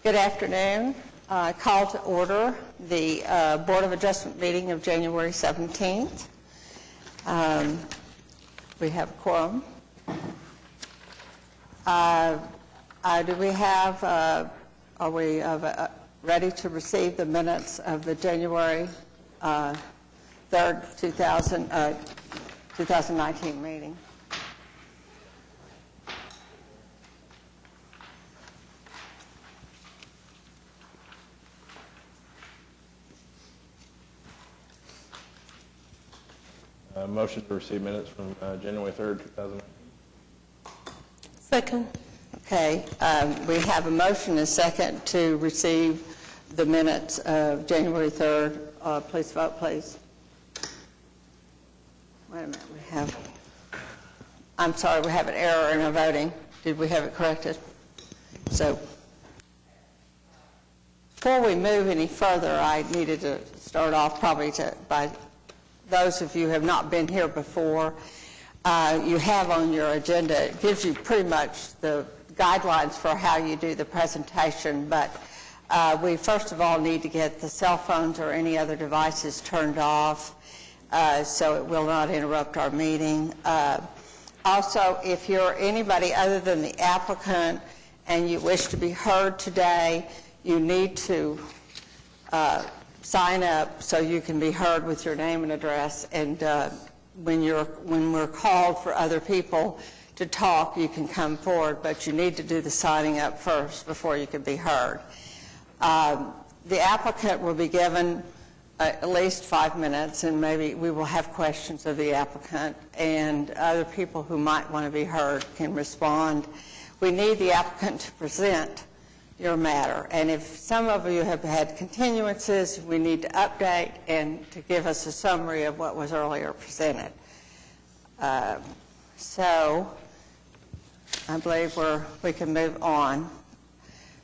Good afternoon. Call to order the Board of Adjustment meeting of January 17th. We have a quorum. Do we have, are we ready to receive the minutes of the January 3rd, 2019 meeting? Motion to receive minutes from January 3rd, 2019. Second. Okay. We have a motion and a second to receive the minutes of January 3rd. Please vote, please. Wait a minute. I'm sorry, we have an error in our voting. Did we have it corrected? So, before we move any further, I needed to start off probably by those of you who have not been here before. You have on your agenda, it gives you pretty much the guidelines for how you do the presentation, but we first of all need to get the cell phones or any other devices turned off so it will not interrupt our meeting. Also, if you're anybody other than the applicant and you wish to be heard today, you need to sign up so you can be heard with your name and address, and when we're called for other people to talk, you can come forward, but you need to do the signing up first before you can be heard. The applicant will be given at least 5 minutes, and maybe we will have questions of the applicant, and other people who might want to be heard can respond. We need the applicant to present your matter, and if some of you have had continuances, we need to update and to give us a summary of what was earlier presented. So I believe we can move on.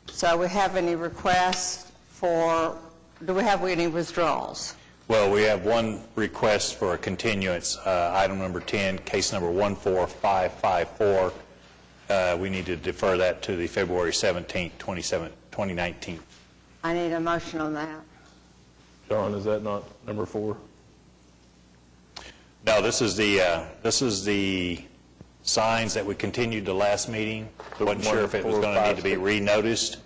So we have any requests for, do we have any withdrawals? Well, we have one request for a continuance, item number 10, case number 14554. We need to defer that to the February 17th, 2019. I need a motion on that. John, is that not number 4? No, this is the signs that we continued the last meeting. Wasn't sure if it was going to need to be renoticed.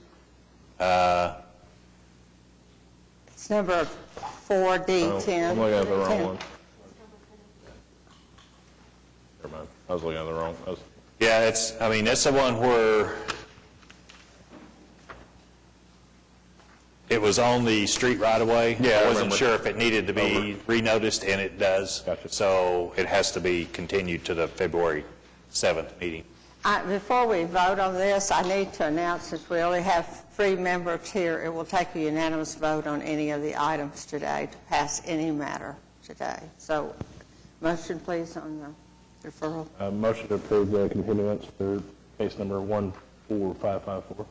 It's number 4D10. I'm looking at the wrong one. Never mind. I was looking at the wrong. Yeah, it's the one where it was on the street right away. Yeah, I wasn't sure if it needed to be renoticed, and it does. Gotcha. So it has to be continued to the February 7th meeting. Before we vote on this, I need to announce, since we only have 3 members here, it will take a unanimous vote on any of the items today to pass any matter today. So, motion please on the referral. Motion to approve the continuance for case number 14554.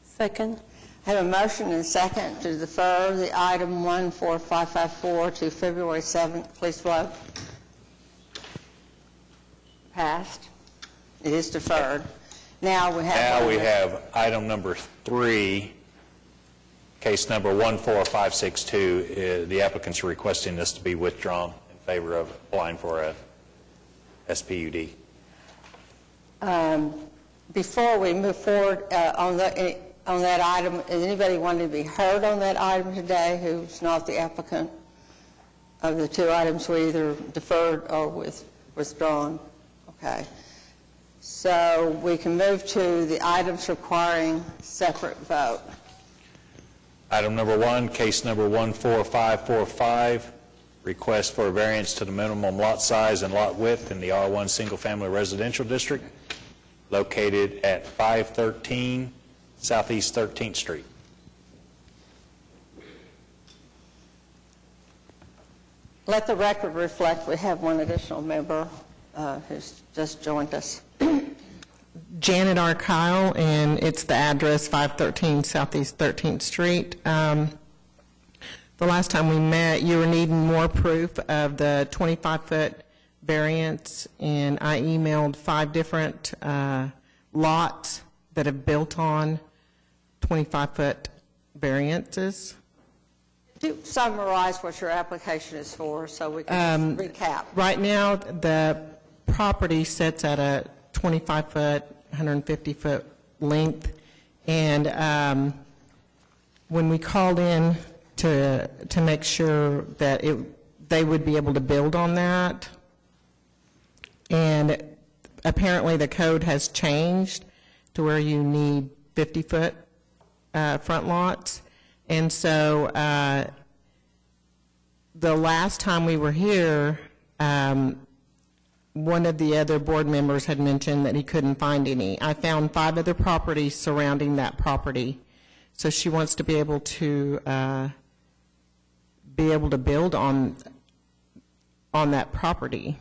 Second. I have a motion and a second to defer the item 14554 to February 7th. Please vote. Passed. It is deferred. Now we have Item number 3, case number 14562. The applicants are requesting this to be withdrawn in favor of applying for a SPUD. Before we move forward on that item, is anybody wanting to be heard on that item today who's not the applicant? Of the 2 items, we either deferred or withdrawn. Okay. So we can move to the items requiring separate vote. Item number 1, case number 14545, request for a variance to the minimum lot size and lot width in the R1 single-family residential district located at 513 Southeast 13th Street. Let the record reflect we have one additional member who's just joined us. Janet R. Kyle, and it's the address 513 Southeast 13th Street. The last time we met, you were needing more proof of the 25-foot variance, and I emailed 5 different lots that have built on 25-foot variances. Could you summarize what your application is for so we can recap? Right now, the property sits at a 25-foot, 150-foot length, and when we called in to make sure that they would be able to build on that, and apparently the code has changed to where you need 50-foot front lots, and so the last time we were here, one of the other board members had mentioned that he couldn't find any. I found 5 other properties surrounding that property, so she wants to be able to build on that property.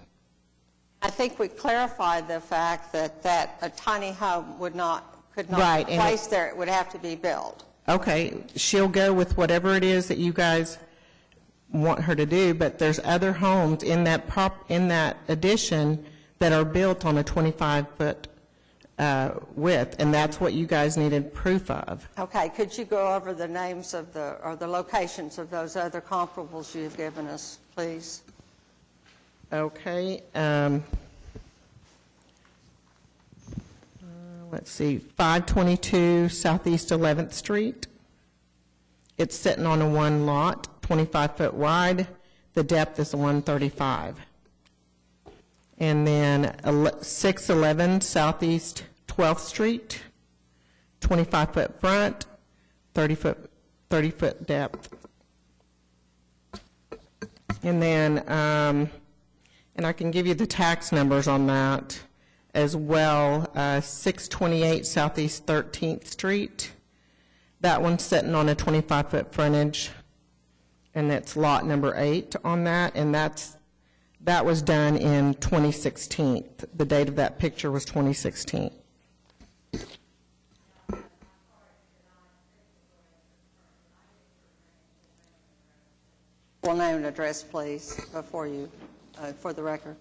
I think we clarified the fact that a tiny home could not Right, be and placed there. It would have to be built. Okay, she'll go with whatever it is that you guys want her to do, but there's other homes in that addition that are built on a 25-foot width, and that's what you guys needed proof of. Okay, could you go over the names of the locations of those other comparables you've given us, please? Okay. Let's see, 522 Southeast 11th Street. It's sitting on a 1 lot, 25-foot wide. The depth is 135. And then 611 Southeast 12th Street, 25-foot front, 30-foot depth. And then, and I can give you the tax numbers on that as well. 628 Southeast 13th Street. That one's sitting on a 25-foot frontage, and that's lot number 8 on that, and that was done in 2016. The date of that picture was 2016. Full name and address, please, before you, for the record.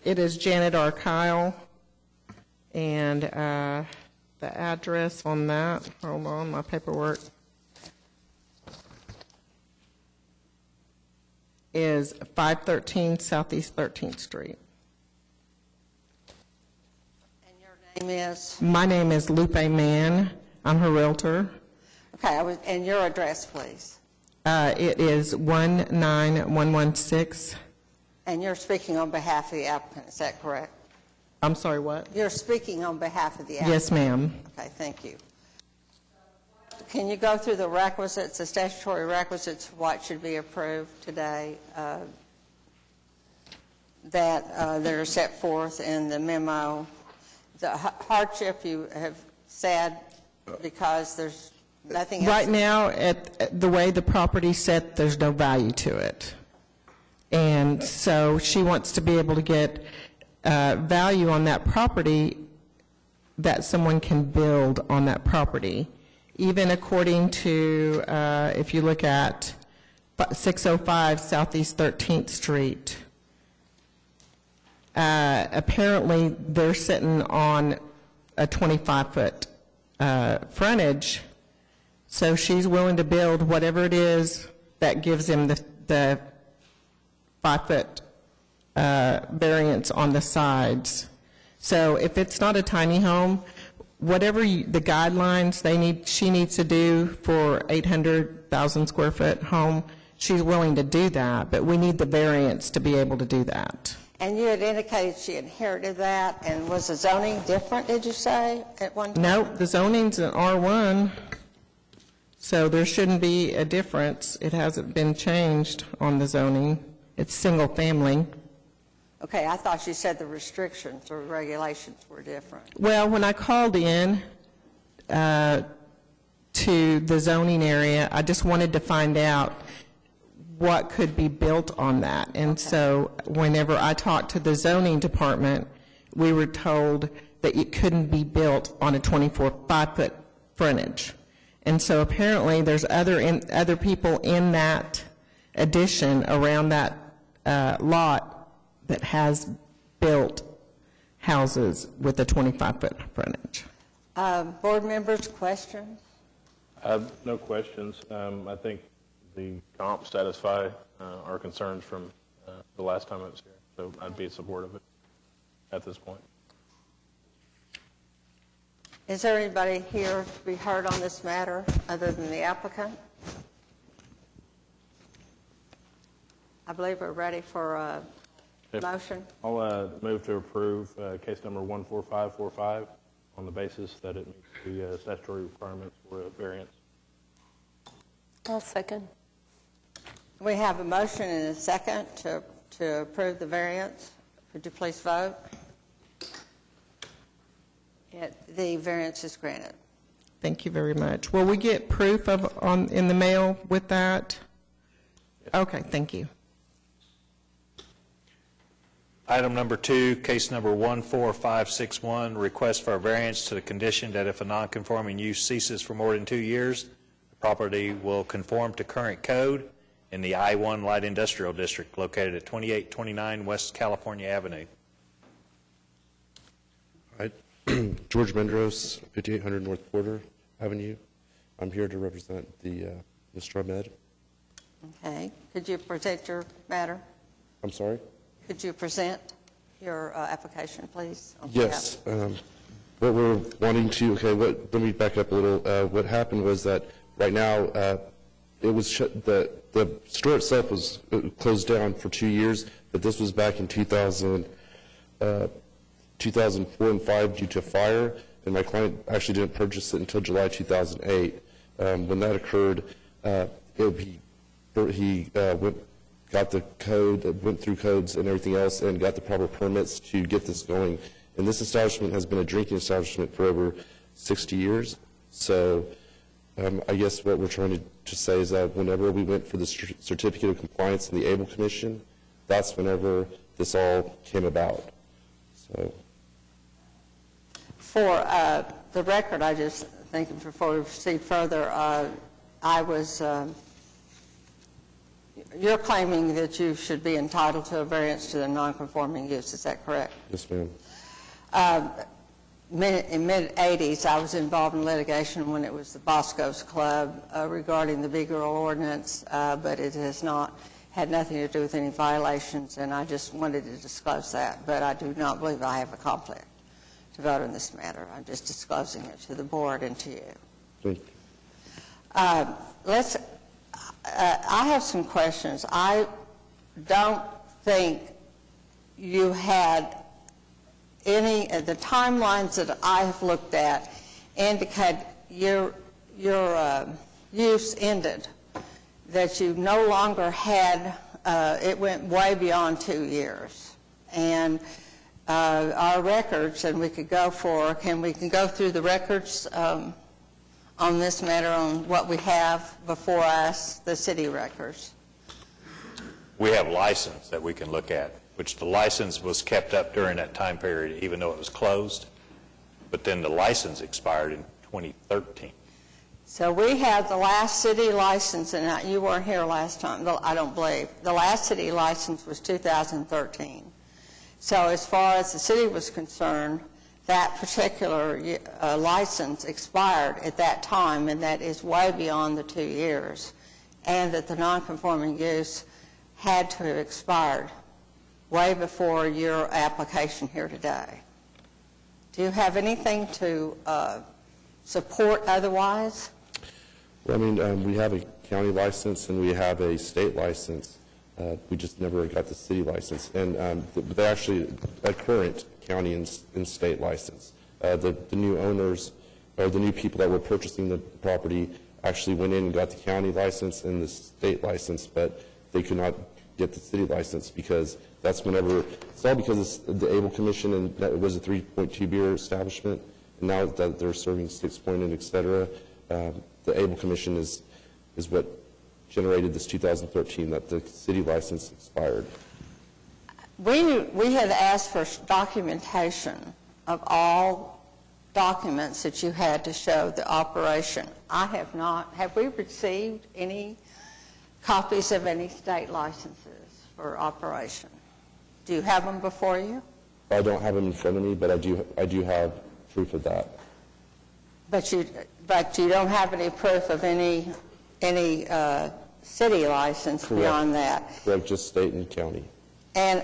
It is Janet R. Kyle, and the address on that, hold on, my paperwork, is 513 Southeast 13th Street. And your name is? My name is Lupe Mann. I'm her realtor. Okay, and your address, please. It is 19116. And you're speaking on behalf of the applicant, is that correct? I'm sorry, what? You're speaking on behalf of the applicant? Yes, ma'am. Okay, thank you. Can you go through the requisites, the statutory requisites, what should be approved today that are set forth in the memo? The hardship you have said because there's nothing else? Right now, at the way the property's set, there's no value to it. And so she wants to be able to get value on that property that someone can build on that property. Even according to, if you look at 605 Southeast 13th Street, apparently they're sitting on a 25-foot frontage, so she's willing to build whatever it is that gives them the 5-foot variance on the sides. So if it's not a tiny home, whatever the guidelines she needs to do for 800,000 square foot home, she's willing to do that, but we need the variance to be able to do that. And you had indicated she inherited that, and was the zoning different, did you say, at one time? No, the zoning's an R1, so there shouldn't be a difference. It hasn't been changed on the zoning. It's single family. Okay, I thought you said the restrictions or regulations were different. Well, when I called in to the zoning area, I just wanted to find out what could be built on that. And so whenever I talked to the zoning department, we were told that it couldn't be built on a 5-foot frontage. And so apparently there's other people in that addition around that lot that has built houses with a 25-foot frontage. Board members, questions? I have no questions. I think the comps satisfy our concerns from the last time I was here, so I'd be supportive of it at this point. Is there anybody here to be heard on this matter other than the applicant? I believe we're ready for a motion. I'll move to approve case number 14545 on the basis that it meets the statutory requirements for a variance. I'll second. We have a motion and a second to approve the variance. Would you please vote? The variance is granted. Thank you very much. Will we get proof in the mail with that? Okay, thank you. Item number 2, case number 14561, request for a variance to the condition that if a nonconforming use ceases for more than 2 years, the property will conform to current code in the I-1 Light Industrial District located at 2829 West California Avenue. Hi, George Mendros, 5800 North Porter Avenue. I'm here to represent the Mr. Ahmed. Okay. Could you present your matter? I'm sorry? Could you present your application, please? Yes. What we're wanting to, let me back up a little. What happened was that right now it was the store itself was closed down for 2 years, but this was back in 2004 and 5 due to fire, and my client actually didn't purchase it until July 2008. When that occurred, he got the code, went through codes and everything else, and got the proper permits to get this going. And this establishment has been a drinking establishment for over 60 years. So I guess what we're trying to say is that whenever we went for the certificate of compliance in the ABLE Commission, that's whenever this all came about. So. For the record, I just think before we proceed further, you're claiming that you should be entitled to a variance to the nonconforming use. Is that correct? Yes, ma'am. In mid-'80s, I was involved in litigation when it was the Bosco's Club regarding the Beagle Ordinance, but it has had nothing to do with any violations, and I just wanted to disclose that. But I do not believe I have a conflict to vote on this matter. I'm just disclosing it to the board and to you. Thank you. I have some questions. I don't think you had any of the timelines that I have looked at indicate your use ended, that you no longer had, it went way beyond 2 years. And our records, and we can go through the records on this matter, on what we have before us, the city records. We have license that we can look at, which the license was kept up during that time period, even though it was closed. But then the license expired in 2013. So we have the last city license, and you weren't here last time, I don't believe. The last city license was 2013. So as far as the city was concerned, that particular license expired at that time, and that is way beyond the 2 years, and that the nonconforming use had to have expired way before your application here today. Do you have anything to support otherwise? Well, I mean, we have a county license and we have a state license. We just never got the city license. And they're actually a current county and state license. The new owners, or the new people that were purchasing the property, actually went in and got the county license and the state license, but they could not get the city license because that's whenever, it's all because of the ABLE Commission, and that it was a 3.2 beer establishment, and now that they're serving 6-point and et cetera, the ABLE Commission is what generated this 2013, that the city license expired. We had asked for documentation of all documents that you had to show the operation. I have not. Have we received any copies of any state licenses for operation? Do you have them before you? I don't have them in front of me, but I do have proof of that. But you don't have any proof of any city license beyond that. Correct, just state and county. And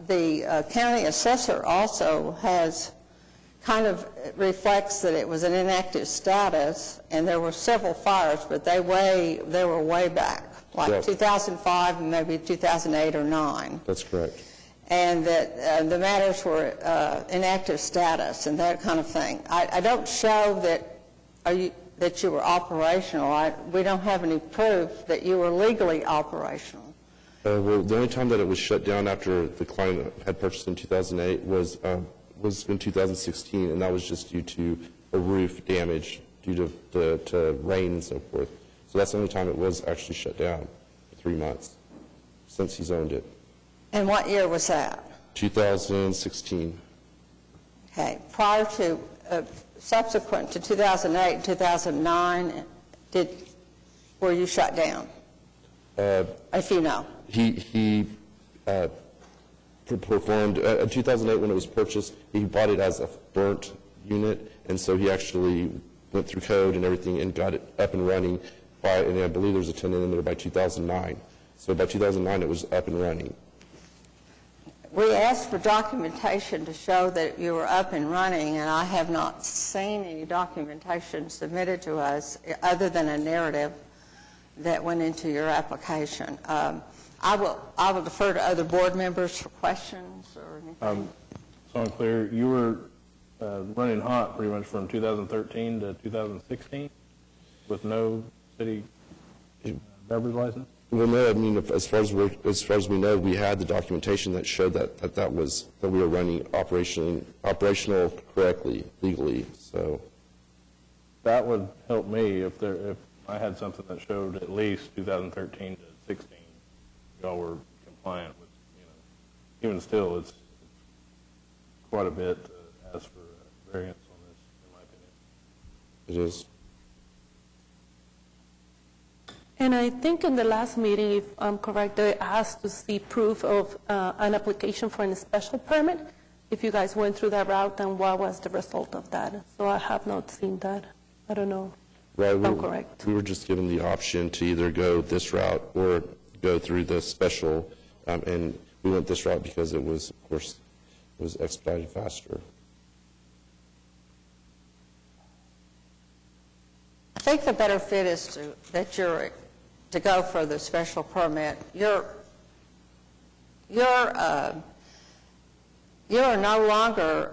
the county assessor also has, kind of reflects that it was an inactive status, and there were several fires, but they were way back, like Correct. 2005 and maybe 2008 or 9. That's correct. And that the matters were inactive status and that kind of thing. I don't show that you were operational. We don't have any proof that you were legally operational. Well, the only time that it was shut down after the client had purchased in 2008 was in 2016, and that was just due to a roof damage due to rain and so forth. So that's the only time it was actually shut down, for 3 months, since he's owned it. And what year was that? 2016. Okay. Prior to, subsequent to 2008 and 2009, were you shut down? If you know. He performed, in 2008 when it was purchased, he bought it as a burnt unit, and so he actually went through code and everything and got it up and running and I believe there was a tenant in there by 2009. So by 2009 it was up and running. We asked for documentation to show that you were up and running, and I have not seen any documentation submitted to us other than a narrative that went into your application. I will defer to other board members for questions or anything. So I'm clear, you were running hot pretty much from 2013 to 2016 with no city beverage license? Well, no, I mean, as far as we know, we had the documentation that showed that we were running operational correctly, legally. So That would help me if I had something that showed at least 2013 to 16, y'all were compliant with, even still, it's quite a bit to ask for variance on this, in my opinion. it is. And I think in the last meeting, if I'm correct, they asked to see proof of an application for a special permit. If you guys went through that route, then what was the result of that? So I have not seen that. I don't know. Right, if I'm correct. We were just given the option to either go this route or go through the special, and we went this route because it was, of course, it was expedited faster. I think the better fit is to go for the special permit. You're no longer,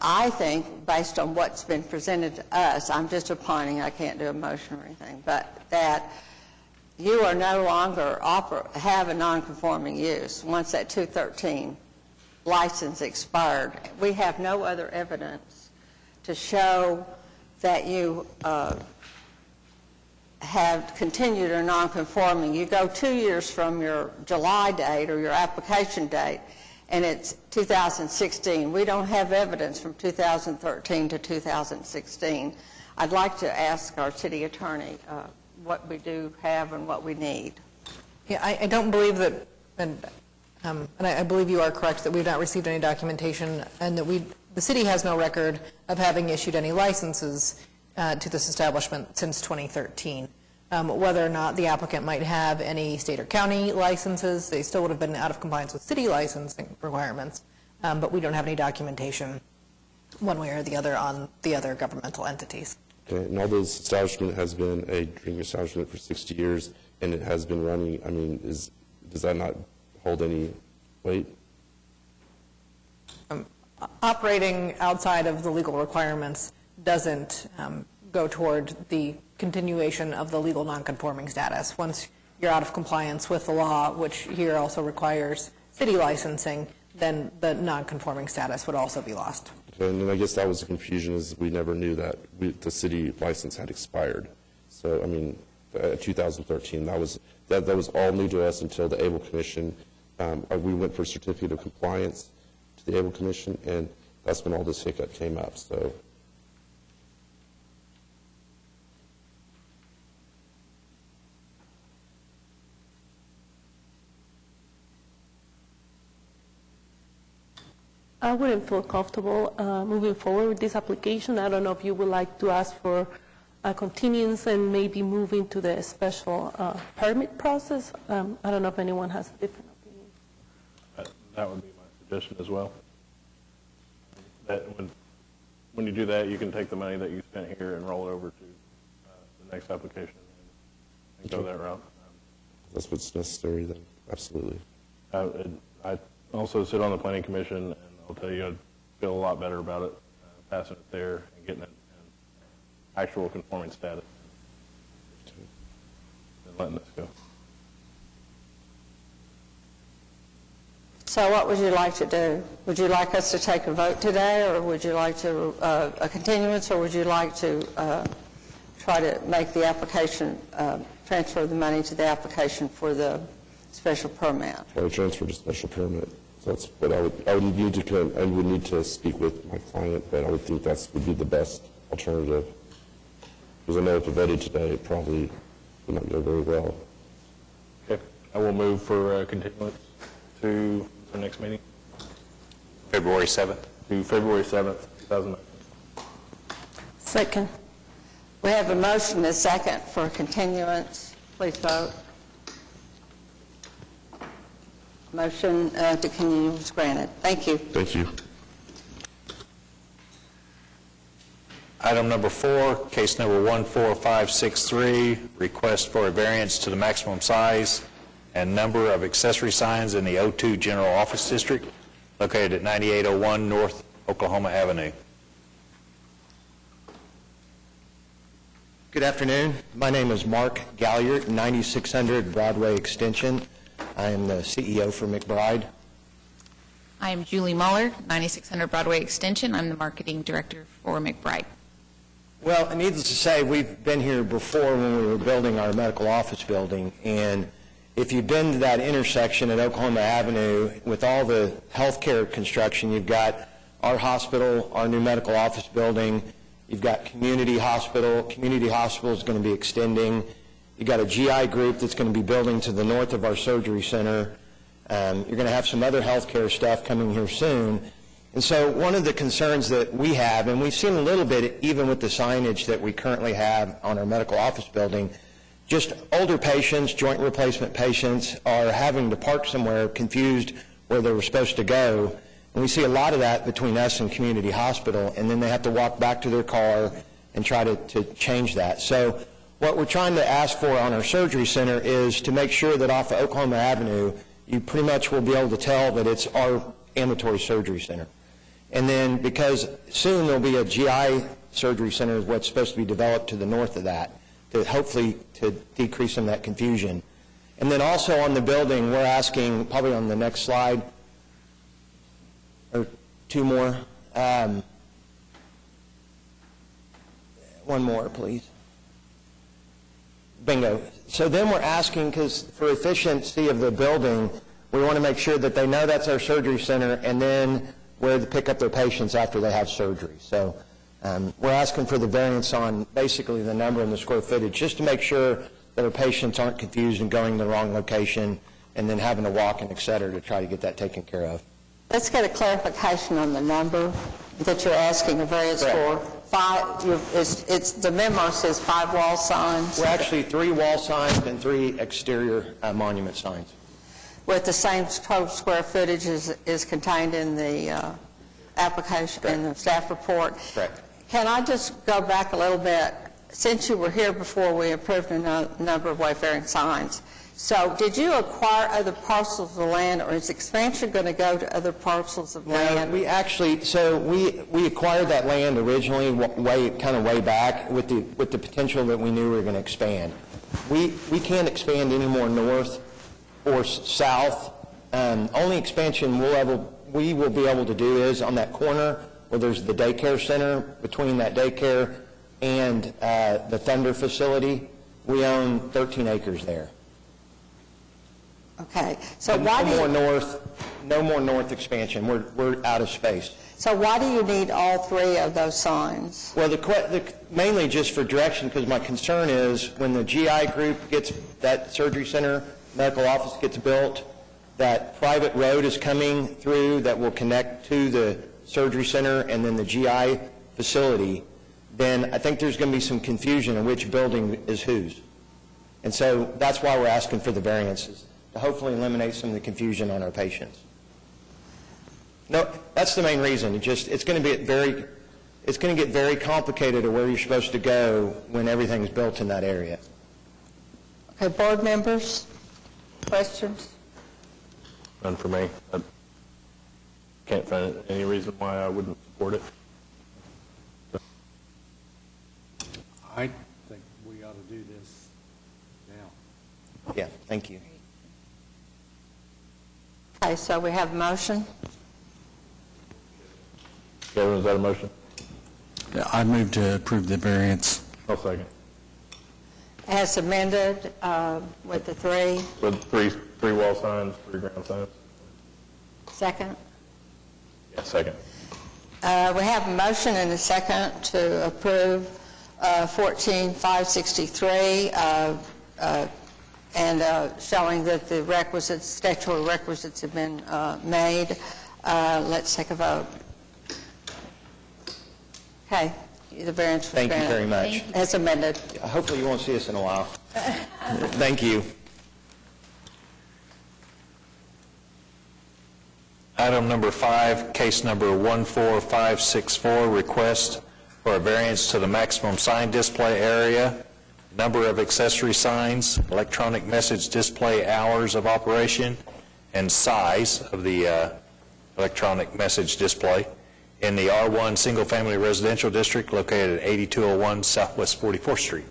I think, based on what's been presented to us, I'm just opining, I can't do a motion or anything, but that you are no longer have a non-conforming use once that 213 license expired. We have no other evidence to show that you have continued or non-conforming. You go 2 years from your July date or your application date, and it's 2016. We don't have evidence from 2013 to 2016. I'd like to ask our city attorney what we do have and what we need. Yeah, I don't believe that, and I believe you are correct, that we've not received any documentation, and that the city has no record of having issued any licenses to this establishment since 2013. Whether or not the applicant might have any state or county licenses, they still would have been out of compliance with city licensing requirements, but we don't have any documentation one way or the other on the other governmental entities. Okay, and although this establishment has been a drinking establishment for 60 years, and it has been running, I mean, does that not hold any weight? Operating outside of the legal requirements doesn't go toward the continuation of the legal nonconforming status. Once you're out of compliance with the law, which here also requires city licensing, then the nonconforming status would also be lost. Okay, and then I guess that was the confusion, is we never knew that the city license had expired. So, I mean, 2013, that was all new to us until the Able Commission. We went for a certificate of compliance to the Able Commission, and that's when all this hiccup came up. So. I wouldn't feel comfortable moving forward with this application. I don't know if you would like to ask for a continuance and maybe move into the special permit process. I don't know if anyone has a different opinion. That would be my suggestion as well. That when you do that, you can take the money that you spent here and roll it over to the next application and go that route. That's what's necessary then, absolutely. I also sit on the planning commission, and I'll tell you, I'd feel a lot better about it, passing it there and getting it in actual conforming status than letting this go. So what would you like to do? Would you like us to take a vote today, or would you like to, a continuance, or would you like to try to make the application, transfer the money to the application for the special permit? Try to transfer to special permit. So that's what I would need to speak with my client, but I would think that would be the best alternative. Because I know if I voted today, it probably would not go very well. Okay, I will move for continuance to the next meeting, February 7th. to February 7th, 2019. Second. We have a motion and a second for continuance. Please vote. Motion to continue is granted. Thank you. Thank you. Item number 4, case number 14563, request for a variance to the maximum size and number of accessory signs in the O2 General Office District located at 9801 North Oklahoma Avenue. Good afternoon. My name is Mark Galliard, 9600 Broadway Extension. I am the CEO for McBride. I am Julie Muller, 9600 Broadway Extension. I'm the marketing director for McBride. Well, needless to say, we've been here before when we were building our medical office building, and if you've been to that intersection at Oklahoma Avenue with all the healthcare construction, you've got our hospital, our new medical office building, you've got community hospital. Community hospital is going to be extending. You've got a GI group that's going to be building to the north of our surgery center. You're going to have some other healthcare stuff coming here soon. And so one of the concerns that we have, and we've seen a little bit even with the signage that we currently have on our medical office building, just older patients, joint replacement patients, are having to park somewhere confused where they were supposed to go. And we see a lot of that between us and community hospital, and then they have to walk back to their car and try to change that. So what we're trying to ask for on our surgery center is to make sure that off of Oklahoma Avenue, you pretty much will be able to tell that it's our ambulatory surgery center. And then because soon there'll be a GI surgery center is what's supposed to be developed to the north of that, to hopefully to decrease some of that confusion. And then also on the building, we're asking, probably on the next slide, or two more, one more, please. Bingo. So then we're asking, because for efficiency of the building, we want to make sure that they know that's our surgery center and then where to pick up their patients after they have surgery. So we're asking for the variance on basically the number and the square footage, just to make sure that our patients aren't confused and going to the wrong location and then having to walk and et cetera to try to get that taken care of. Let's get a clarification on the number that you're asking a variance for. The memo says 5 wall signs. We're actually 3 wall signs and 3 exterior monument signs. With the same total square footage is contained in the application, in the staff report. Correct. Can I just go back a little bit? Since you were here before, we approved a number of wayfaring signs. So did you acquire other parcels of land, or is expansion going to go to other parcels of land? We actually, so we acquired that land originally way back with the potential that we knew we were going to expand. We can't expand any more north or south. Only expansion we will be able to do is on that corner where there's the daycare center, between that daycare and the Thunder facility. We own 13 acres there. Okay. So why do you... No more north expansion. We're out of space. So why do you need all 3 of those signs? Well, mainly just for direction, because my concern is when the GI group gets, that surgery center, medical office gets built, that private road is coming through that will connect to the surgery center and then the GI facility, then I think there's going to be some confusion in which building is whose. And so that's why we're asking for the variances, to hopefully eliminate some of the confusion on our patients. No, that's the main reason. It's going to get very complicated of where you're supposed to go when everything's built in that area. Okay, board members, questions? None for me. I can't find any reason why I wouldn't support it. I think we ought to do this now. Yeah, thank you. Okay, so we have a motion. Kevin, is that a motion? I move to approve the variance. I'll second. As amended with the three. With three wall signs, 3 ground signs? Second. Yeah, second. We have a motion and a second to approve 14563 and showing that the requisites, statutory requisites have been made. Let's take a vote. Okay, the variance was Thank you granted. very much. As amended. Hopefully you won't see us in a while. Thank you. Item number 5, case number 14564, request for a variance to the maximum sign display area, number of accessory signs, electronic message display hours of operation, and size of the electronic message display in the R1 Single Family Residential District located at 8201 Southwest 44th Street.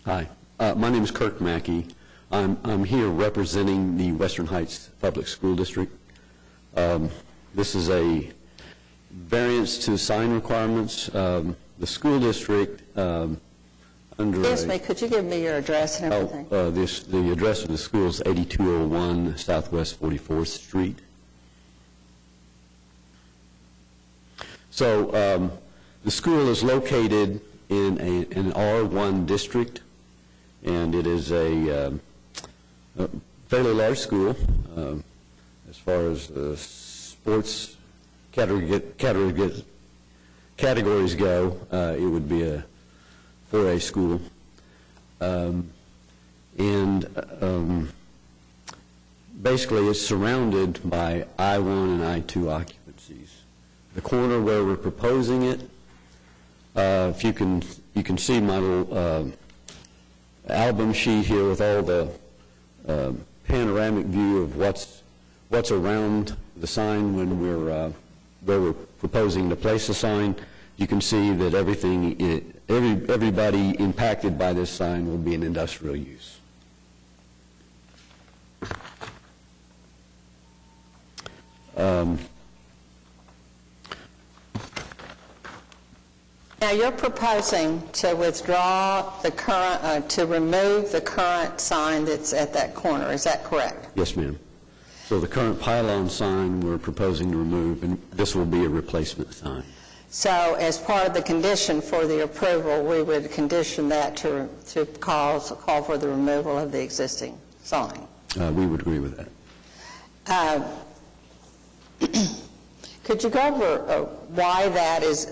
Hi, my name is Kirk Mackey. I'm here representing the Western Heights Public School District. This is a variance to sign requirements. The school district under Excuse me, could you give me your address and everything? the address of the school is 8201 Southwest 44th Street. So the school is located in an R1 district, and it is a fairly large school as far as sports categories go. It would be a 4A school, and basically it's surrounded by I-1 and I-2 occupancies. The corner where we're proposing it, if you can see my little album sheet here with all the panoramic view of what's around the sign when where we're proposing to place the sign. You can see that everybody impacted by this sign will be in industrial use. Now, you're proposing to withdraw the current, to remove the current sign that's at that corner, is that correct? Yes, ma'am. So the current pylon sign we're proposing to remove, and this will be a replacement sign. So as part of the condition for the approval, we would condition that to call for the removal of the existing sign. We would agree with that. Could you go over why that is,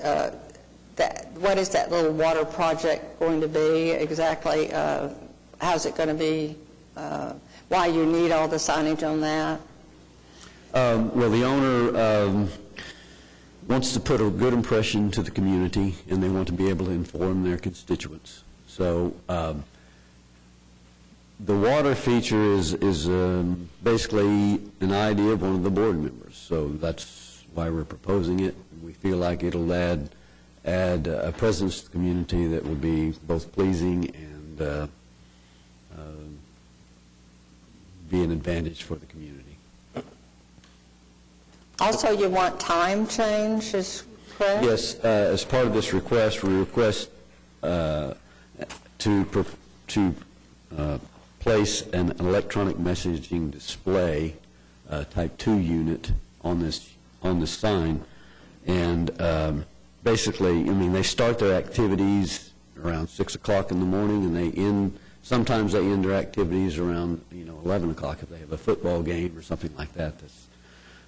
what is that little water project going to be exactly? How's it going to be? Why you need all the signage on that? Well, the owner wants to put a good impression to the community, and they want to be able to inform their constituents. So the water feature is basically an idea of one of the board members. So that's why we're proposing it. We feel like it'll add a presence to the community that will be both pleasing and be an advantage for the community. Also, you want time change, is correct? Yes, as part of this request, we request to place an electronic messaging display, type 2 unit on this sign, and basically, I mean, they start their activities around 6 o'clock in the morning, and they end Sometimes they end their activities around, 11 o'clock if they have a football game or something like that.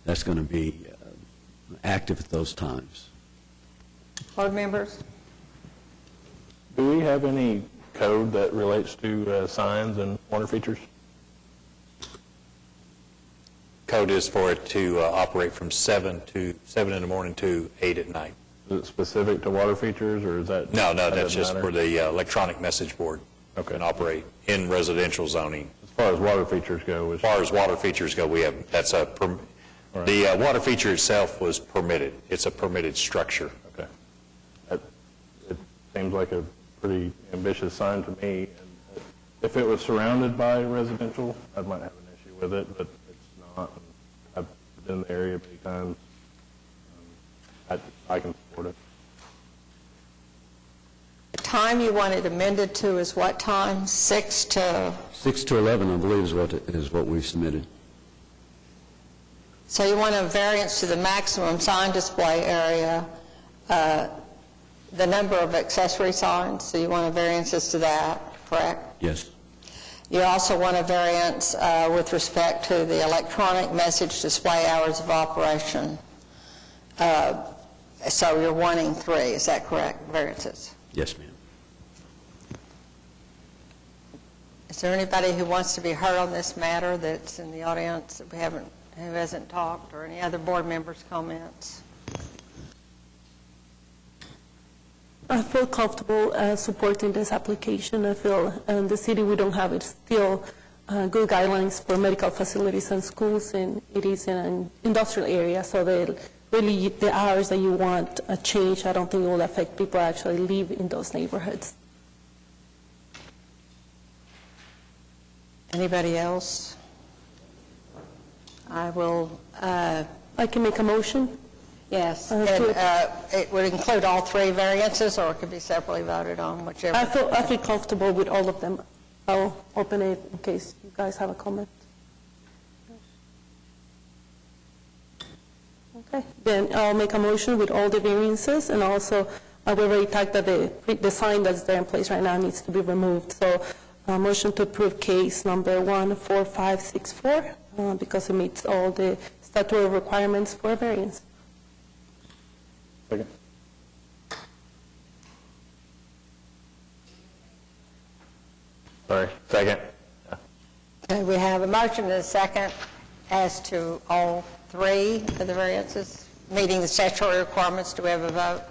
That's going to be active at those times. Board members? Do we have any code that relates to signs and water features? Code is for it to operate from 7 in the morning to 8 at night. Is it specific to water features, or is that? No, that that's doesn't just matter? for the electronic message board. Okay. And operate in residential zoning. As far as water features go, As far as water features go, the water feature itself was permitted. It's a permitted structure. okay. It seems like a pretty ambitious sign to me. And if it was surrounded by residential, I might have an issue with it, but it's not. I've been in the area many times. I can support it. The time you want it amended to is what time? 6 to... 6 to 11, I believe, is what we've submitted. So you want a variance to the maximum sign display area, the number of accessory signs, so you want a variances to that, correct? Yes. You also want a variance with respect to the electronic message display hours of operation. So you're wanting 3, is that correct, variances? Yes, ma'am. Is there anybody who wants to be heard on this matter that's in the audience that who hasn't talked, or any other board members' comments? I feel comfortable supporting this application. I feel in the city we don't have it still good guidelines for medical facilities and schools, and it is in an industrial area, so really the hours that you want a change, I don't think it will affect people who actually live in those neighborhoods. Anybody else? I will... I can make a motion? Yes. It would include all 3 variances, or it could be separately voted on, whichever. I feel comfortable with all of them. I'll open it in case you guys have a comment. Okay, then I'll make a motion with all the variances, and also we already talked that the sign that's there in place right now needs to be removed. So a motion to approve case number 14564 because it meets all the statutory requirements for a variance. Second. Sorry, second. Okay, we have a motion and a second as to all 3 of the variances, meeting the statutory requirements. Do we have a vote?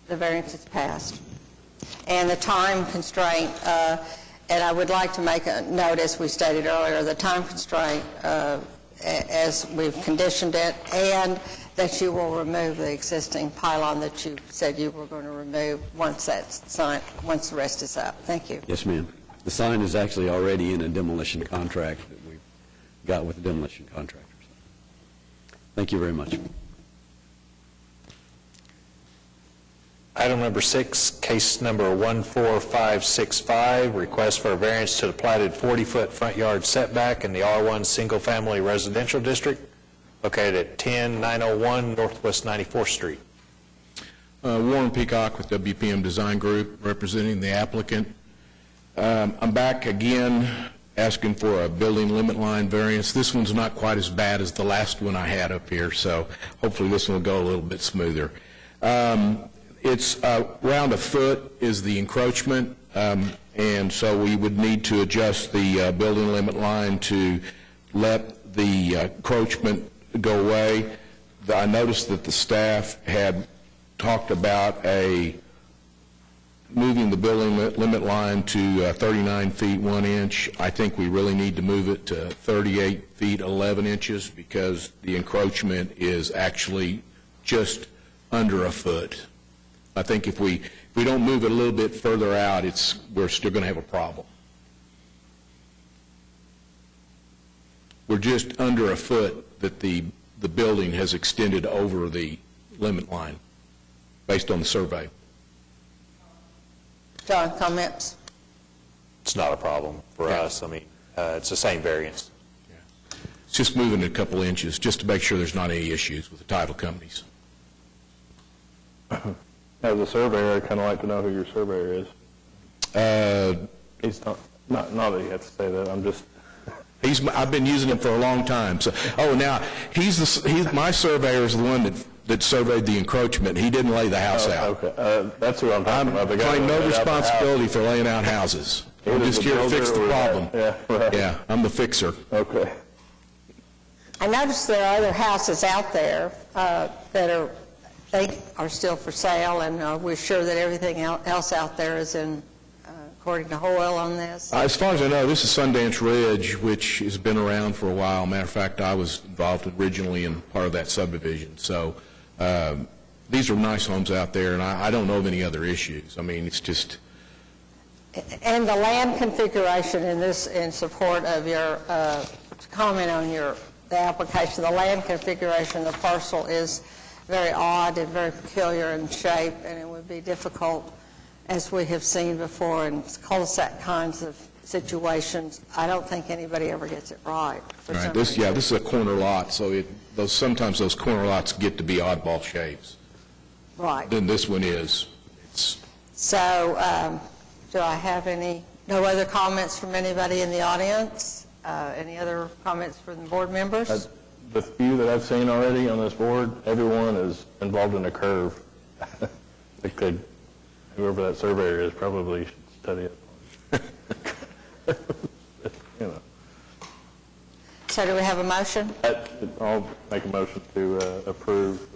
The variance is passed. And the time constraint, and I would like to make a note, as we stated earlier, the time constraint, as we've conditioned it, and that you will remove the existing pylon that you said you were going to remove once that's signed, once the rest is up. Thank you. Yes, ma'am. The sign is actually already in a demolition contract that we've got with the demolition contractors. Thank you very much. Item number 6, case number 14565, request for a variance to the platted 40-foot front yard setback in the R1 single-family residential district located at 10901 Northwest 94th Street. Warren Peacock with WPM Design Group, representing the applicant. I'm back again asking for a building limit line variance. This one's not quite as bad as the last one I had up here, so hopefully this one will go a little bit smoother. It's around a foot is the encroachment, and so we would need to adjust the building limit line to let the encroachment go away. I noticed that the staff had talked about moving the building limit line to 39 feet 1 inch. I think we really need to move it to 38 feet 11 inches because the encroachment is actually just under a foot. I think if we don't move it a little bit further out, we're still going to have a problem. We're just under a foot that the building has extended over the limit line based on the survey. John, comments? It's not a problem for us. I mean, it's the same variance. It's just moving it a couple inches just to make sure there's not any issues with the title companies. As a surveyor, I'd kind of like to know who your surveyor is. He's not that you have to say that, I'm just, I've been using him for a long time. So, now, my surveyor is the one that surveyed the encroachment. He didn't lay the house out. okay, that's who I'm talking about. The guy Claim who no laid out the house. responsibility for laying out houses. I'm Either just the here to fix the builder or problem. that. Yeah, right. Yeah, I'm the fixer. Okay. I noticed there are other houses out there that are still for sale, and we're sure that everything else out there is according to Hoyle on this. As far as I know, this is Sundance Ridge, which has been around for a while. Matter of fact, I was involved originally in part of that subdivision. So these are nice homes out there, and I don't know of any other issues. I mean, it's just... And the land configuration in support of your comment on the application, the land configuration of the parcel is very odd and very peculiar in shape, and it would be difficult, as we have seen before in cul-de-sac kinds of situations. I don't think anybody ever gets it right. Right. This is a corner lot, so sometimes those corner lots get to be oddball shapes. Right. Then this one is. So, do I have no other comments from anybody in the audience? Any other comments from the board members? The few that I've seen already on this board, everyone is involved in a curve. Whoever that surveyor is probably should study it. You know. So do we have a motion? I'll make a motion to approve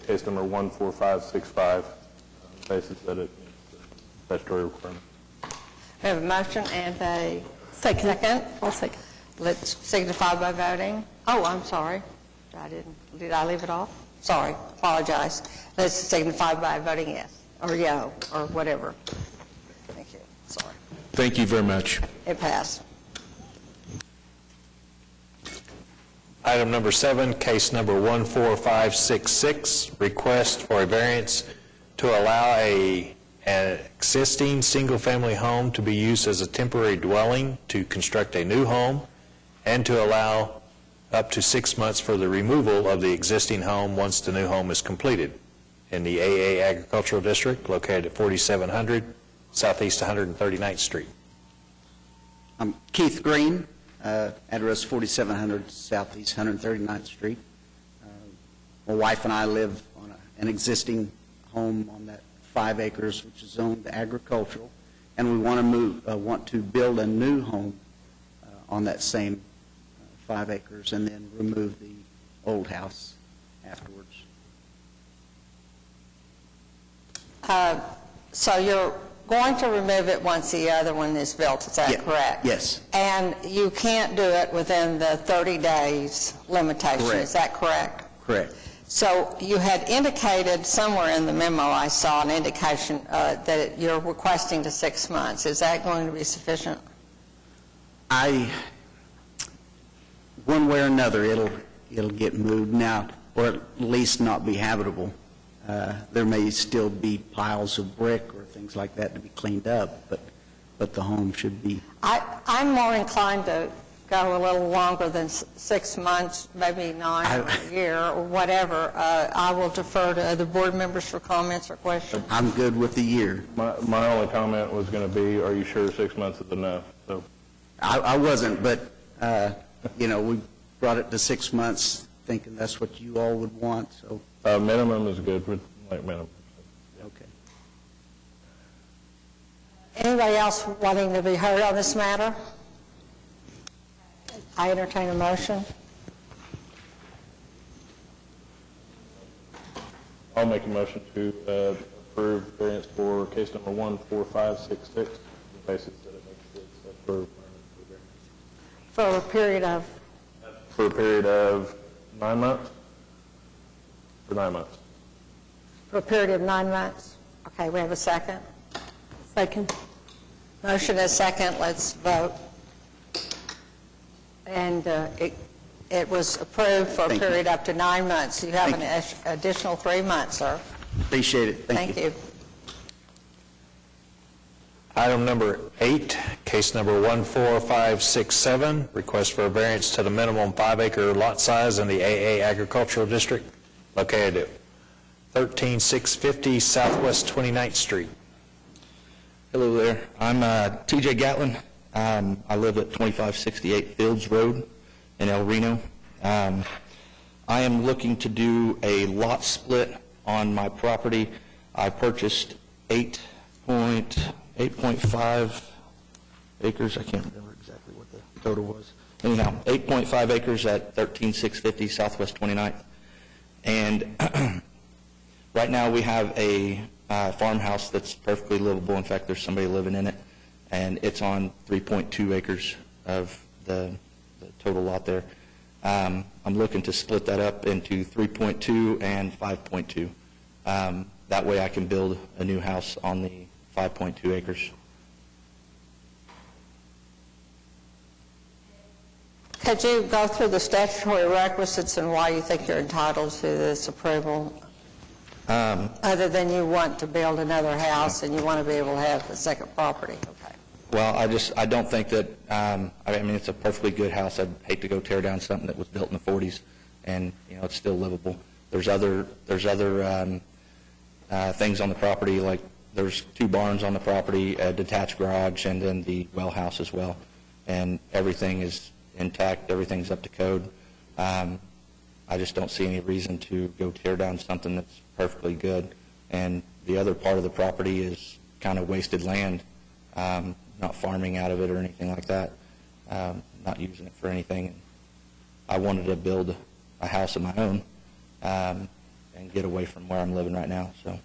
case number 14565 on the basis that it meets the statutory requirement. We have a motion and a second. I'll second. Let's signify by voting. Oh, I'm sorry. Did I leave it off? Sorry, apologize. Let's signify by voting yes, or no, or whatever. Thank you. Sorry. Thank you very much. It passed. Item number 7, case number 14566, request for a variance to allow an existing single-family home to be used as a temporary dwelling to construct a new home and to allow up to 6 months for the removal of the existing home once the new home is completed in the AA Agricultural District located at 4700 Southeast 139th Street. I'm Keith Green, address 4700 Southeast 139th Street. My wife and I live on an existing home on that 5 acres, which is zoned agricultural, and we want to build a new home on that same 5 acres and then remove the old house afterwards. So you're going to remove it once the other one is built, is that correct? Yes. And you can't do it within the 30 days limitation, Correct. Is that correct? Correct. So you had indicated somewhere in the memo, I saw an indication that you're requesting to 6 months. Is that going to be sufficient? One way or another, it'll get moved now, or at least not be habitable. There may still be piles of brick or things like that to be cleaned up, but the home should be. I'm more inclined to go a little longer than 6 months, maybe 9 or a year or whatever. I will defer to other board members for comments or questions. I'm good with the year. My only comment was going to be, are you sure 6 months is enough? So I wasn't, but, we brought it to 6 months thinking that's what you all would want, so. minimum is good, like minimum. Okay. Anybody else wanting to be heard on this matter? I entertain a motion. I'll make a motion to approve variance for case number 14566 on the basis that it makes the statutory requirement for variance. For a period of? For a period of 9 months? For 9 months. For a period of 9 months. Okay, we have a second? Second. Motion is second, let's vote. And it was approved for a Thank you. period up to 9 months. You have Thank an additional 3 months, sir. Appreciate it. Thank you. Item number 8, case number 14567, request for a variance to the minimum 5-acre lot size in the AA Agricultural District located at 13650 Southwest 29th Street. Hello there. I'm TJ Gatlin. I live at 2568 Fields Road in El Reno. I am looking to do a lot split on my property. I purchased 8.5 acres. I can't remember exactly what the total was. Anyhow, 8.5 acres at 13650 Southwest 29th. And right now we have a farmhouse that's perfectly livable. In fact, there's somebody living in it, and it's on 3.2 acres of the total lot there. I'm looking to split that up into 3.2 and 5.2. That way I can build a new house on the 5.2 acres. Could you go through the statutory requisites and why you think you're entitled to this approval? Other than you want to build another house and you want to be able to have a second property. Okay. Well, I don't think that, I mean, it's a perfectly good house. I'd hate to go tear down something that was built in the 40s and, you know, it's still livable. There's other things on the property, like there's 2 barns on the property, a detached garage, and then the well house as well. And everything is intact, everything's up to code. I just don't see any reason to go tear down something that's perfectly good. And the other part of the property is kind of wasted land, not farming out of it or anything like that, not using it for anything. I wanted to build a house of my own and get away from where I'm living right now. So,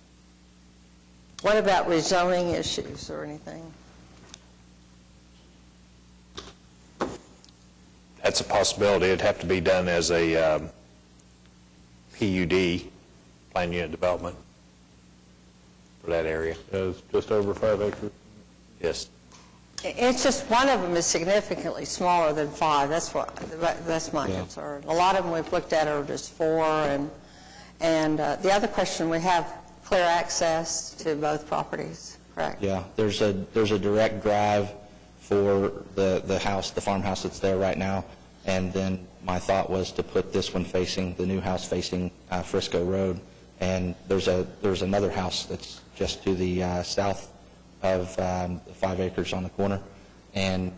what about rezoning issues or anything? That's a possibility. It'd have to be done as a PUD, Plan Unit Development, for that area. It's just over 5 acres. Yes. It's just one of them is significantly smaller than 5. That's my concern. A lot of them we've looked at are just 4, and the other question, we have clear access to both properties, correct? yeah, there's a direct drive for the house, the farmhouse that's there right now. And then my thought was to put this one facing, the new house facing Frisco Road. And there's another house that's just to the south of the 5 acres on the corner. And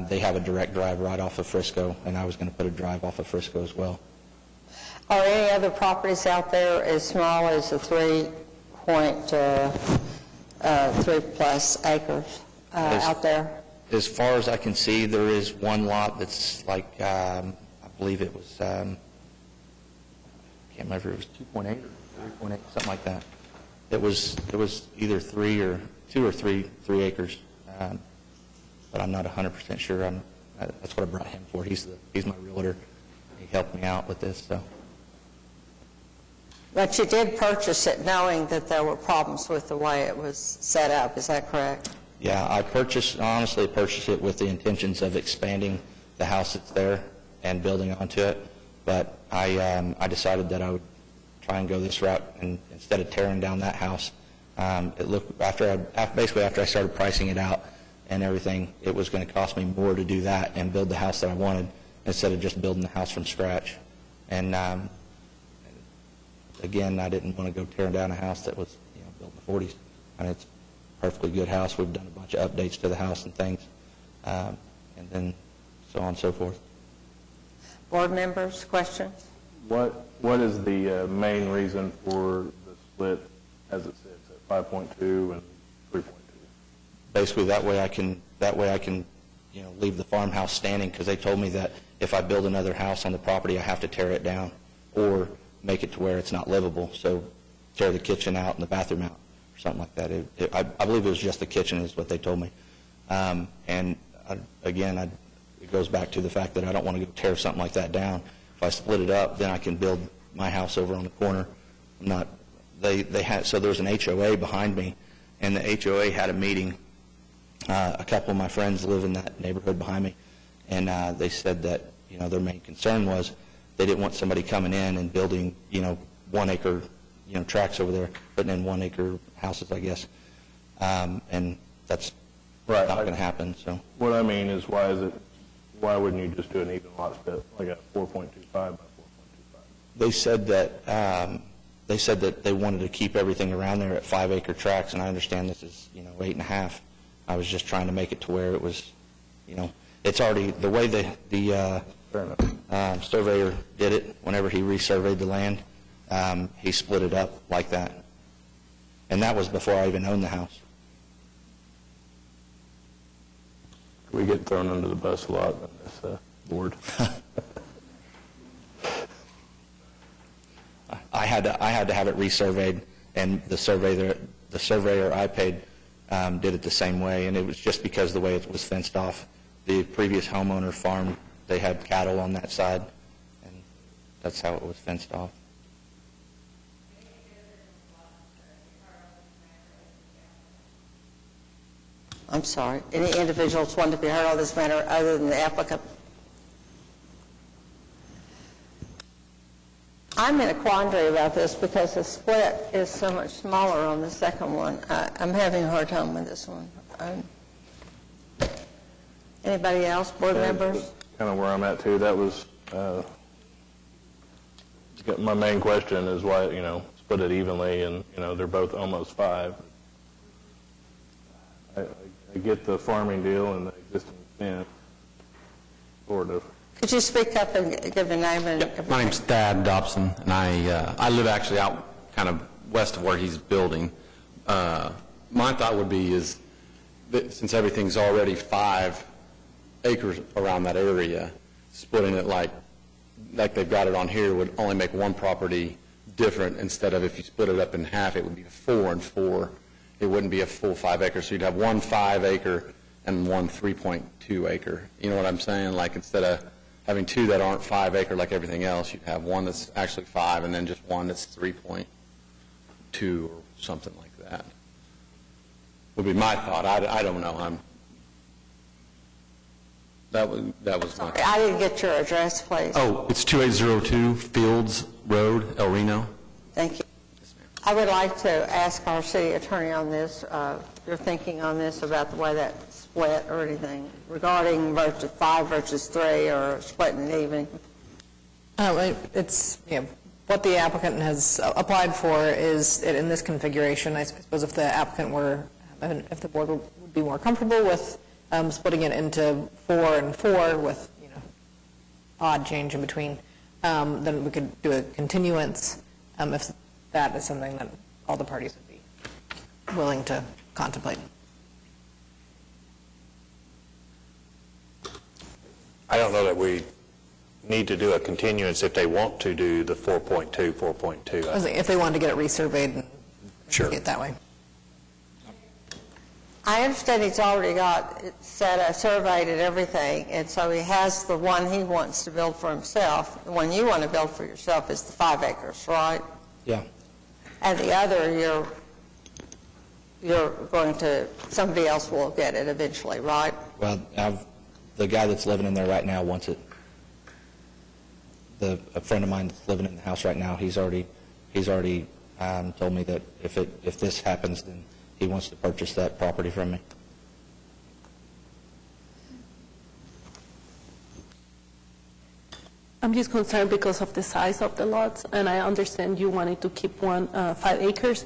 they have a direct drive right off of Frisco, and I was going to put a drive off of Frisco as well. Are any other properties out there as small as the 3 plus acres out there? As far as I can see, there is one lot that's like, I believe it was, I can't remember, it was 2.8 or 3.8, something like that. It was either 2 or 3 acres, but I'm not 100% sure. That's what I brought him for. He's my realtor. He helped me out with this. So. But you did purchase it knowing that there were problems with the way it was set up. Is that correct? Yeah, I honestly purchased it with the intentions of expanding the house that's there and building onto it. But I decided that I would try and go this route, and instead of tearing down that house, it looked basically after I started pricing it out and everything, it was going to cost me more to do that and build the house that I wanted instead of just building the house from scratch. And again, I didn't want to go tearing down a house that was built in the 40s, and it's perfectly good house. We've done a bunch of updates to the house and things, and then so on and so forth. Board members, questions? What is the main reason for the split as it sits at 5.2 and 3.2? Basically, that way I can leave the farmhouse standing, because they told me that if I build another house on the property, I have to tear it down or make it to where it's not livable. So tear the kitchen out and the bathroom out. Something like that. I believe it was just the kitchen is what they told me. And again, it goes back to the fact that I don't want to go tear something like that down. If I split it up, then I can build my house over on the corner. So there's an HOA behind me, and the HOA had a meeting. A couple of my friends live in that neighborhood behind me, and they said that their main concern was they didn't want somebody coming in and building 1 acre tracts over there, putting in 1 acre houses, I guess, and that's not going to happen. So what I mean is, why wouldn't you just do an even lot split, like a 4.25 by 4.25? They said that they wanted to keep everything around there at 5 acre tracts, and I understand this is 8.5, I was just trying to make it to where it was, it's already, the way the surveyor did it, whenever he resurveyed the land, he split it up like that. And that was before I even owned the house. We get thrown under the bus a lot on this board. I had to have it resurveyed, and the surveyor I paid did it the same way, and it was just because the way it was fenced off. The previous homeowner farm, they had cattle on that side, and that's how it was fenced off. I'm sorry. Any individuals want to be heard on this matter other than the applicant? I'm in a quandary about this because the split is so much smaller on the second one. I'm having a hard time with this one. Anybody else, board members? Kind of where I'm at too. That was my main question is why, split it evenly, and, they're both almost 5. I get the farming deal and the existing fence, sort of. Could you speak up and give your name? My name's Thad Dobson, and I live actually out kind of west of where he's building. My thought would be is that since everything's already 5 acres around that area, splitting it like they've got it on here would only make one property different. Instead of if you split it up in half, it would be 4 and 4. It wouldn't be a full 5 acres. So you'd have one 5 acre and one 3.2 acre. You know what I'm saying? Like instead of having 2 that aren't 5 acre like everything else, you'd have one that's actually 5 and then just one that's 3.2 or something like that. Would be my thought. I don't know. That was my thought. I didn't get your address, please. Oh, it's 2802 Fields Road, El Reno. Thank you. I would like to ask our city attorney on this, your thinking on this about the way that split or anything regarding versus 5 versus 3 or splitting it even. It's, what the applicant has applied for is it in this configuration. I suppose if the applicant were, if the board would be more comfortable with splitting it into 4 and 4 with, odd change in between, then we could do a continuance if that is something that all the parties would be willing to contemplate. I don't know that we need to do a continuance if they want to do the 4.2. If they wanted to get it resurveyed and Sure. see it that way. I understand he's already got it set, surveyed and everything, and so he has the one he wants to build for himself. The one you want to build for yourself is the 5 acres, right? Yeah. And the other, you're going to, somebody else will get it eventually, right? Well, the guy that's living in there right now wants it. A friend of mine that's living in the house right now, he's already told me that if this happens, then he wants to purchase that property from me. I'm just concerned because of the size of the lots, and I understand you wanted to keep one 5 acres.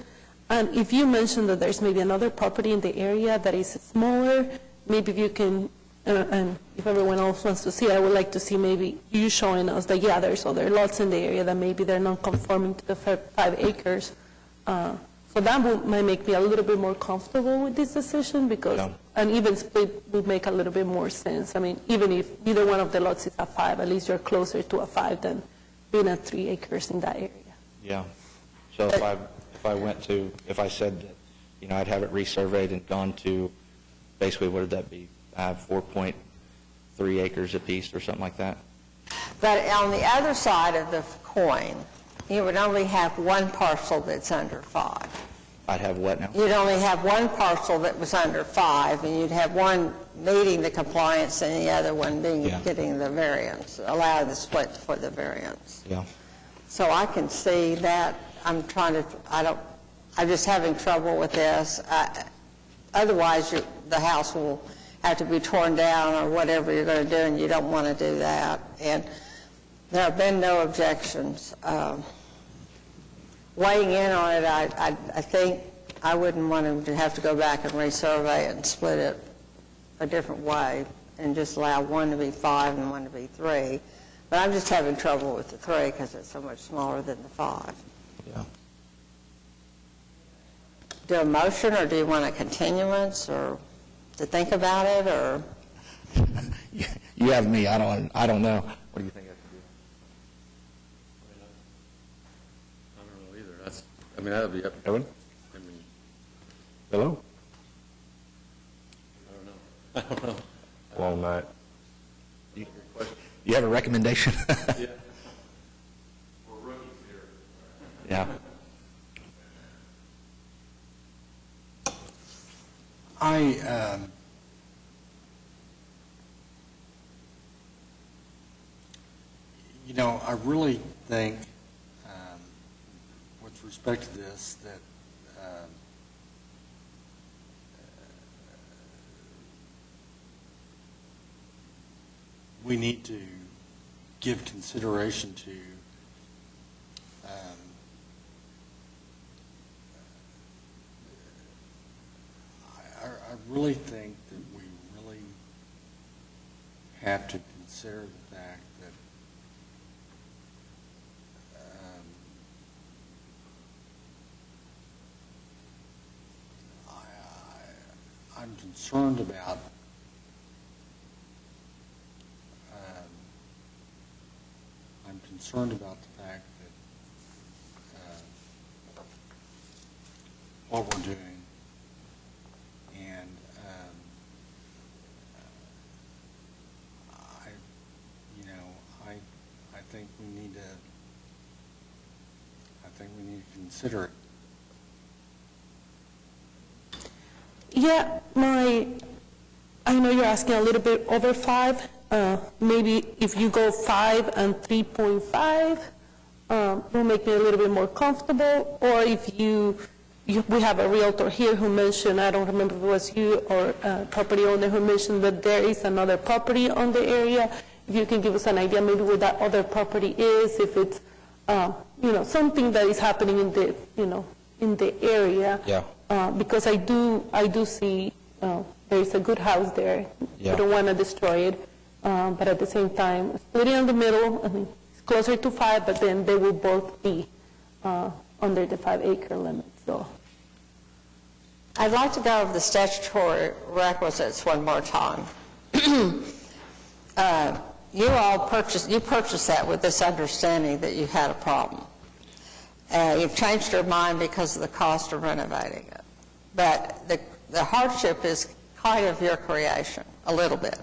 And if you mentioned that there's maybe another property in the area that is smaller, maybe if you can, and if everyone else wants to see, I would like to see maybe you showing us that, yeah, there's other lots in the area that maybe they're not conforming to the 5 acres. So that might make me a little bit more comfortable with this decision because an even split would make a little bit more sense. I mean, even if neither one of the lots is a 5, at least you're closer to a 5 than being at 3 acres in that area. Yeah. So if I said that, I'd have it resurveyed and gone to, basically, what would that be? 4.3 acres apiece or something like that? But on the other side of the coin, you would only have one parcel that's under 5. I'd have what now? You'd only have one parcel that was under 5, and you'd have one meeting the compliance and the other one getting the variance, allow the split for the variance. Yeah. So I can see that. I'm just having trouble with this. Otherwise, the house will have to be torn down or whatever you're going to do, and you don't want to do that. And there have been no objections. Weighing in on it, I think I wouldn't want him to have to go back and resurvey it and split it a different way and just allow one to be 5 and one to be 3. But I'm just having trouble with the 3 because it's so much smaller than the 5. Yeah. Do a motion, or do you want a continuance, or to think about it, or? You have me, I don't know. What do you think I should do? I don't know either. I mean, that would be up to Evan? I mean, Hello? I don't know. Long night. You have a recommendation? Yeah. We're rookies here. Yeah. I really think, with respect to this, that we need to give consideration to I really think that we really have to consider the fact that I'm concerned about the fact that what we're doing, and I think we need to consider it. Yeah, I know you're asking a little bit over 5. Maybe if you go 5 and 3.5, will make me a little bit more comfortable. Or if we have a realtor here who mentioned, I don't remember if it was you or a property owner who mentioned that there is another property on the area. If you can give us an idea maybe where that other property is, if it's, something that is happening in the area. Yeah. Because I do see there is a good house there. Yeah. I don't want to destroy it, but at the same time, split it in the middle. I mean, it's closer to 5, but then they will both be under the 5-acre limit. So, I'd like to go over the statutory requisites one more time. You purchased that with this understanding that you had a problem. You've changed your mind because of the cost of renovating it. But the hardship is kind of your creation, a little bit.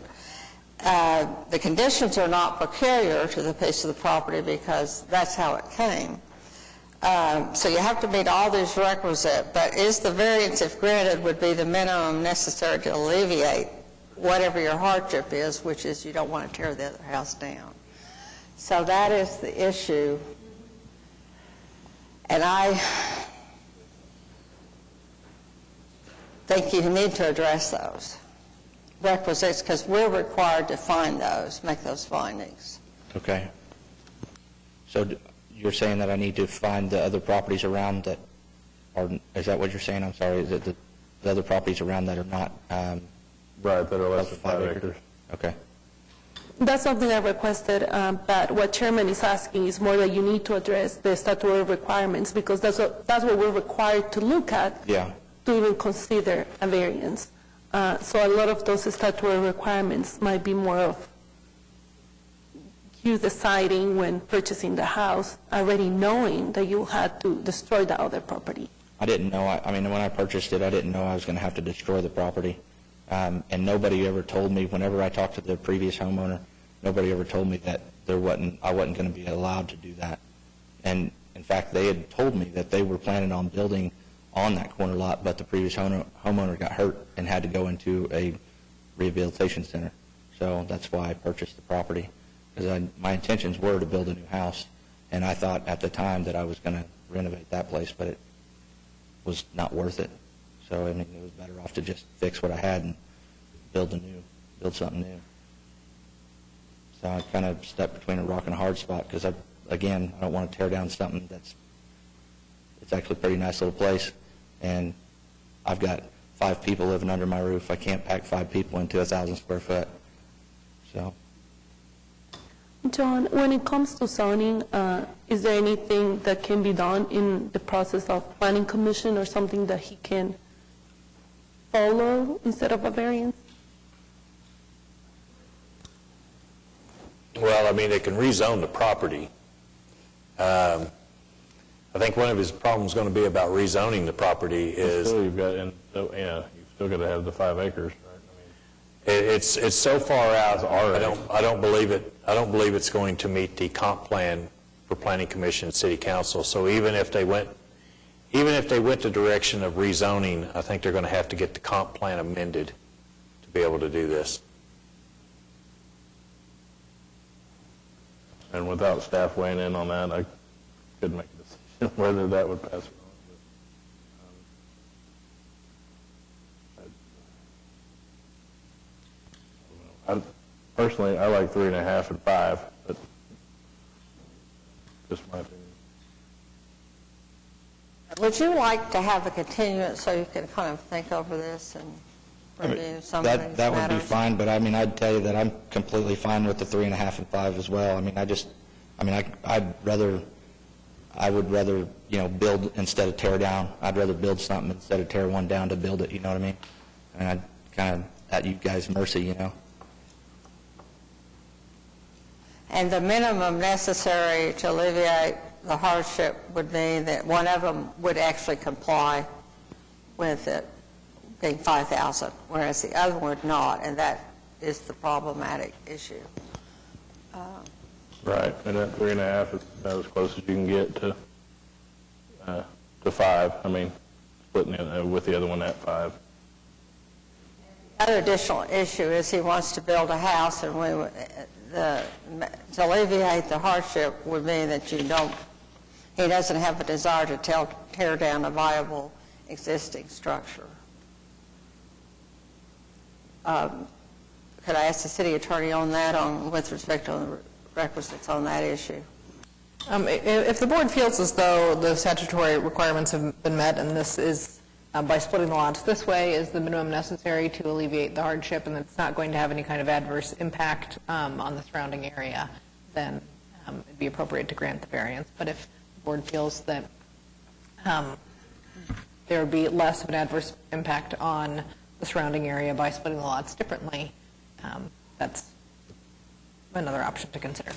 The conditions are not peculiar to the piece of the property because that's how it came. So you have to meet all these requisites, but is the variance, if granted, would be the minimum necessary to alleviate whatever your hardship is, which is you don't want to tear the other house down. So that is the issue. And I think you need to address those requisites because we're required to find those, make those findings. Okay. So you're saying that I need to find the other properties around that are, is that what you're saying? I'm sorry, is it the other properties around that are not? Right, that are less than 5 acres. Okay. that's something I requested, but what Chairman is asking is more that you need to address the statutory requirements, because that's what we're required to look at Yeah. to even consider a variance. So a lot of those statutory requirements might be more of you deciding when purchasing the house, already knowing that you had to destroy the other property. I didn't know, I mean, when I purchased it, I didn't know I was going to have to destroy the property. And nobody ever told me, whenever I talked to the previous homeowner, nobody ever told me that I wasn't going to be allowed to do that. And in fact, they had told me that they were planning on building on that corner lot, but the previous homeowner got hurt and had to go into a rehabilitation center. So that's why I purchased the property, because my intentions were to build a new house, and I thought at the time that I was going to renovate that place, but it was not worth it. So I mean, it was better off to just fix what I had and build something new. So I kind of stuck between a rock and a hard spot, because I don't want to tear down something it's actually a pretty nice little place, and I've got 5 people living under my roof. I can't pack 5 people into 1,000 square foot. So, John, when it comes to zoning, is there anything that can be done in the process of planning commission or something that he can follow instead of a variance? Well, I mean, they can rezone the property. I think one of his problems is going to be about rezoning the property is... Still, you've got, you've still got to have the 5 acres, right? It's so far out, I don't believe it's going to meet the comp plan for Planning Commission and City Council. So even if they went the direction of rezoning, I think they're going to have to get the comp plan amended to be able to do this. And without staff weighing in on that, I couldn't make a decision whether that would pass or not. Personally, I like 3.5 and 5, but just my opinion. Would you like to have a continuance so you can kind of think over this and review some of these matters? that would be fine, but I mean, I'd tell you that I'm completely fine with the 3.5 and 5 as well. I mean, I would rather, build instead of tear down. I'd rather build something instead of tear one down to build it, you know what I mean? And I'd kind of at you guys' mercy, And the minimum necessary to alleviate the hardship would mean that one of them would actually comply with it being 5,000, whereas the other would not, and that is the problematic issue. Right, and at 3.5 is about as close as you can get to 5. I mean, splitting it with the other one at 5. The other additional issue is he wants to build a house, and to alleviate the hardship would mean that he doesn't have a desire to tear down a viable existing structure. Could I ask the city attorney on that, with respect to the requisites on that issue? If the board feels as though the statutory requirements have been met, and this is by splitting the lots this way is the minimum necessary to alleviate the hardship, and it's not going to have any kind of adverse impact on the surrounding area, then it'd be appropriate to grant the variance. But if the board feels that there would be less of an adverse impact on the surrounding area by splitting the lots differently, that's another option to consider.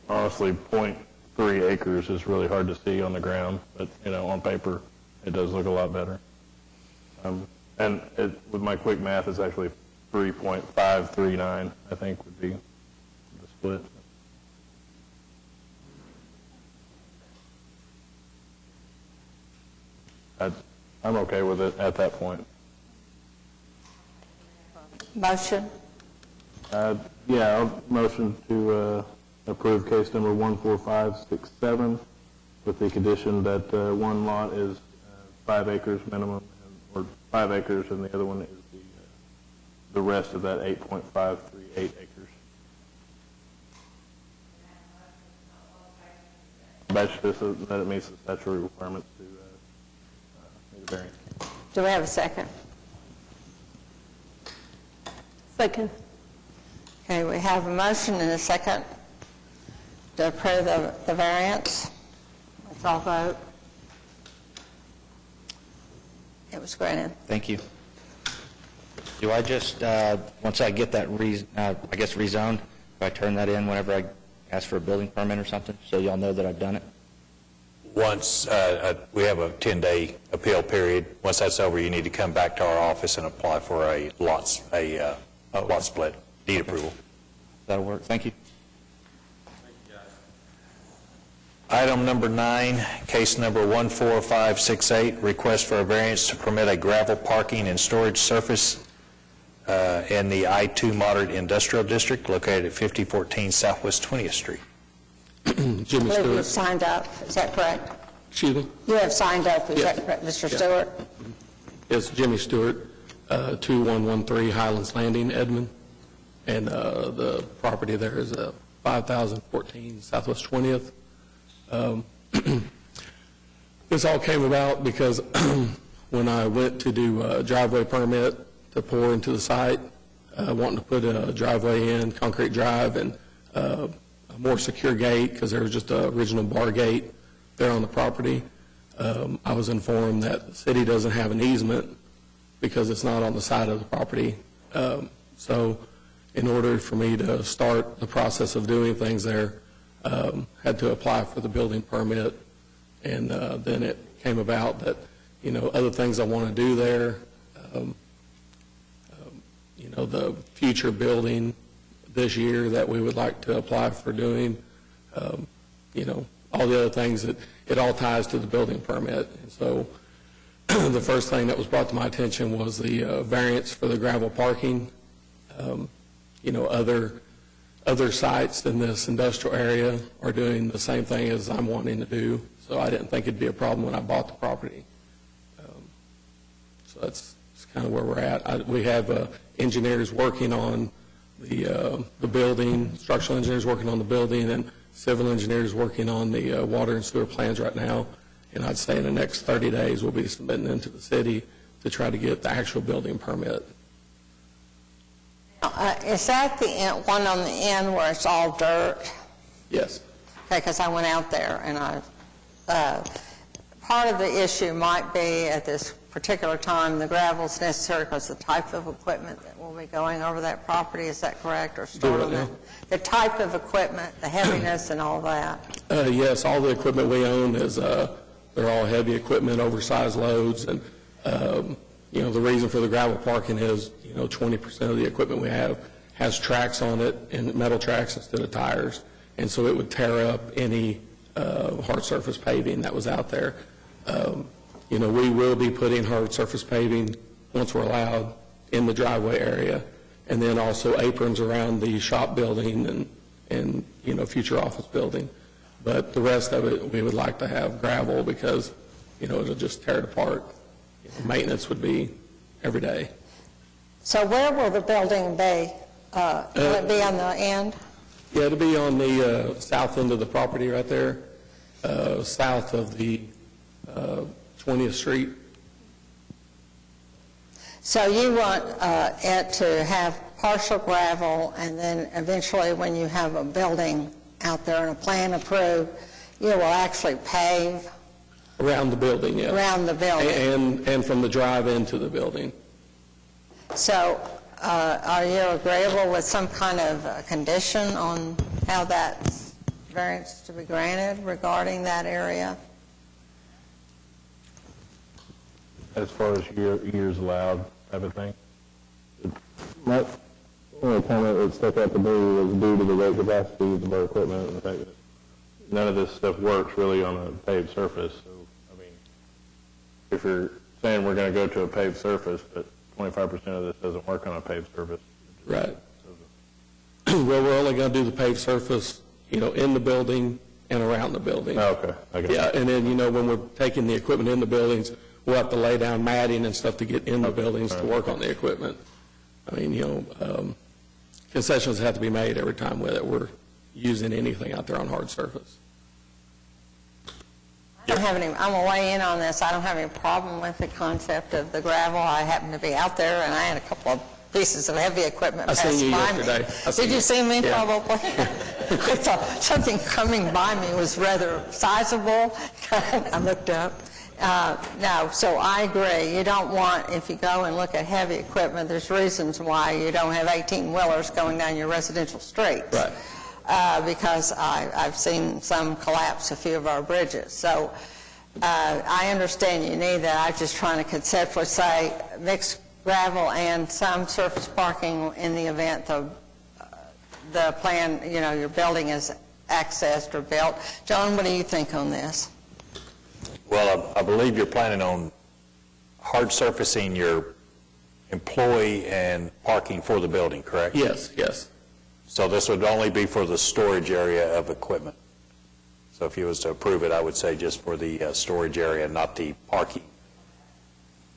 Honestly, 0.3 acres is really hard to see on the ground, but, on paper, it does look a lot better. And with my quick math, it's actually 3.539, I think, would be the split. I'm okay with it at that point. Motion? Yeah, I'll motion to approve case number 14567 with the condition that one lot is 5 acres minimum, or 5 acres, and the other one is the rest of that 8.538 acres. That's just that it meets the statutory requirements to make a variance. Do we have a second? Second. Okay, we have a motion and a second to approve the variance. Let's all vote. It was granted. Thank you. Do I just, once I get that, rezoned, do I turn that in whenever I ask for a building permit or something, so y'all know that I've done it? Once we have a 10-day appeal period, once that's over, you need to come back to our office and apply for a lot split, deed approval. That'll work. Thank you. Item number 9, case number 14568, request for a variance to permit a gravel parking and storage surface in the I-2 Moderate Industrial District located at 5014 Southwest 20th Street. I believe you've signed up. Is that correct? Excuse me? You have signed up. Is Yes. that correct, Mr. Stewart? It's Jimmy Stewart, 2113 Highlands Landing, Edmond. And the property there is 5014 Southwest 20th. This all came about because when I went to do a driveway permit to pour into the site, wanting to put a driveway in, concrete drive, and a more secure gate, because there was just an original bar gate there on the property. I was informed that the city doesn't have an easement because it's not on the side of the property. So in order for me to start the process of doing things there, had to apply for the building permit, and then it came about that, other things I want to do there, the future building this year that we would like to apply for doing, all the other things that it all ties to the building permit. And so the first thing that was brought to my attention was the variance for the gravel parking. Other sites in this industrial area are doing the same thing as I'm wanting to do, so I didn't think it'd be a problem when I bought the property. So that's kind of where we're at. We have engineers working on the building, structural engineers working on the building, and civil engineers working on the water and sewer plans right now. And I'd say in the next 30 days, we'll be submitting into the city to try to get the actual building permit. Is that the one on the end where it's all dirt? Yes. Okay, because I went out there, and part of the issue might be at this particular time the gravel's necessary because the type of equipment that will be going over that property. Is that correct? Or start on that? The type of equipment, the heaviness, and all that. Yes, all the equipment we own is they're all heavy equipment, oversized loads, and the reason for the gravel parking is 20% of the equipment we have has tracks on it, and metal tracks instead of tires, and so it would tear up any hard surface paving that was out there. We will be putting hard surface paving, once we're allowed, in the driveway area, and then also aprons around the shop building and future office building. But the rest of it, we would like to have gravel because, it'll just tear it apart. Maintenance would be every day. So where will the building be? Will it be on the end? Yeah, it'll be on the south end of the property right there, south of the 20th Street. So you want it to have partial gravel, and then eventually when you have a building out there and a plan approved, you will actually pave? Around the building, yeah. Around the building. And from the drive into the building. So are you agreeable with some kind of condition on how that variance to be granted regarding that area? As far as years allowed type of thing? My only comment that stuck out to me was due to the weight capacity of our equipment and the fact that none of this stuff works really on a paved surface. So, if you're saying we're going to go to a paved surface, but 25% of this doesn't work on a paved surface. Right. Well, we're only going to do the paved surface, in the building and around the building. Oh, okay. Okay. Yeah, and then, when we're taking the equipment in the buildings, we'll have to lay down matting and stuff to get in the buildings to work on the equipment. Concessions have to be made every time we're using anything out there on hard surface. I'm going to weigh in on this. I don't have any problem with the concept of the gravel. I happened to be out there, and I had a couple of pieces of heavy equipment pass by me. Did you see me? Yeah. Probably. I thought something coming by me was rather sizable. I looked up. No, so I agree. You don't want, if you go and look at heavy equipment, there's reasons why you don't have 18-wheelers going down your residential streets. Right. Because I've seen some collapse a few of our bridges. So I understand you need that. I'm just trying to conceptually say mixed gravel and some surface parking in the event the plan, your building is accessed or built. John, what do you think on this? Well, I believe you're planning on hard surfacing your employee and parking for the building, correct? Yes, yes. So this would only be for the storage area of equipment. So if you was to approve it, I would say just for the storage area, not the parking.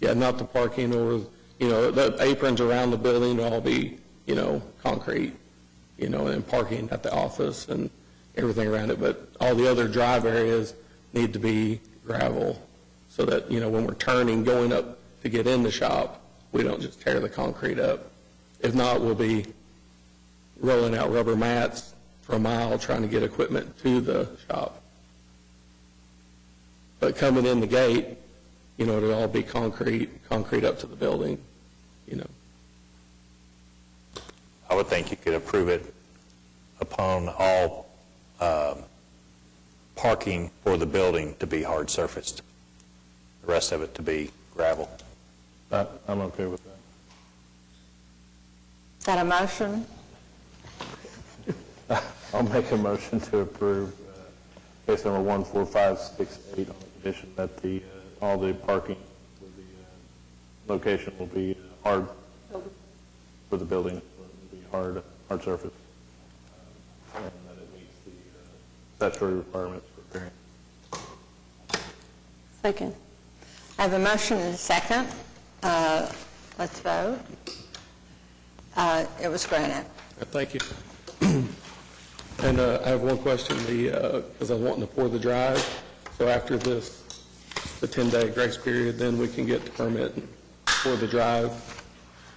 Yeah, not the parking or, the aprons around the building will all be, concrete, and parking at the office and everything around it. But all the other drive areas need to be gravel. so that, when we're turning, going up to get in the shop, we don't just tear the concrete up. If not, we'll be rolling out rubber mats for a mile trying to get equipment to the shop. But coming in the gate, it'll all be concrete up to the building, I would think you could approve it upon all parking for the building to be hard surfaced, the rest of it to be gravel. I'm okay with that. Is that a motion? I'll make a motion to approve case number 14568 on the condition that all the parking for the location will be hard, for the building, will be hard surface, and that it meets the statutory requirements for variance. Second. I have a motion and a second. Let's vote. It was granted. Thank you. And I have one question, because I'm wanting to pour the drive, so after this, the 10-day grace period, then we can get the permit and pour the drive?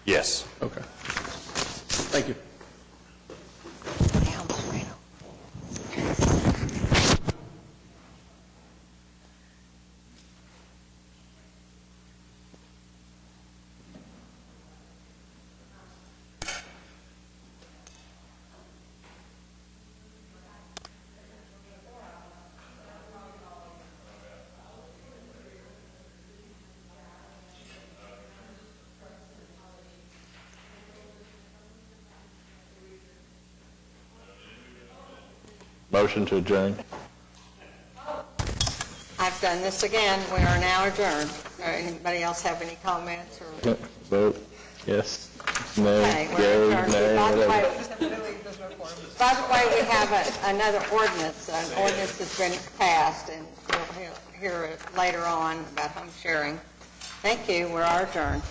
Yes. Okay. Thank you. Motion to adjourn. I've done this again. We are now adjourned. Anybody else have any comments? Or? Vote yes, no, Okay, we're yay, adjourned. nay, By the whatever. way, we have another ordinance. An ordinance has been passed, and we'll hear it later on about home sharing. Thank you. We're adjourned.